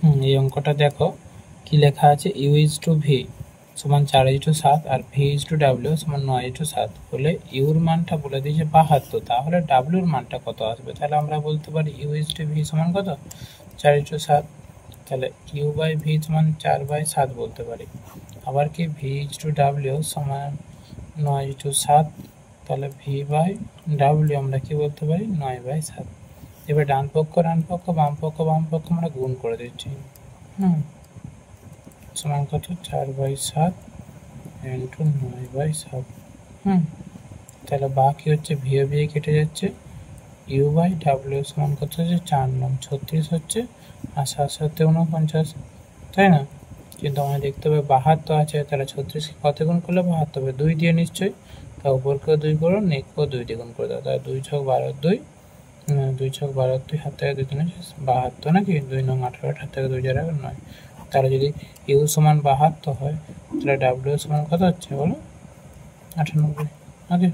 এই অঙ্কটা দেখো কি লেখা আছে, u/v সমান 4:7 আর v/w সমান 9:7 বলে ইউর মানটা বলে দিয়েছে 72, তাহলে ডাব্লিউর মানটা কত আসবে? তাহলে আমরা বলতে পারি u/v সমান কত, 4:7, তাহলে u/v সমান 4/7 বলতে পারি। আবার কি v/w সমান 9:7, তাহলে v/w আমরা কি বলতে পারি, 9/7। এবার ডান পক্ষ বাম পক্ষ আমরা গুণ করে দিচ্ছি, সমান কত, 4/7 ইন্টু 9/7। তাহলে বাকি হচ্ছে ভি কেটে যাচ্ছে, u/w সমান কত হচ্ছে 4×9 = 36 হচ্ছে, আর 7×7 = 49, তাই না? কিন্তু আমরা দেখতে পাবো 72 আছে, তাহলে 36কে কত গুণ করলে 72 হবে, 2 দিয়ে নিশ্চয়ই, তা উপরকেও 2 করো, নিচকেও 2 দিয়ে গুণ করে দাও, তাহলে 2×12 = 2 হাত থেকে 2 দিনে 72 নাকি, 2×9 = 18, হাত থেকে 2 যারা 9। তাহলে যদি ইউ সমান 72 হয়, তাহলে ডাব্লিউ সমান কত হচ্ছে বলো, 98। ওকে।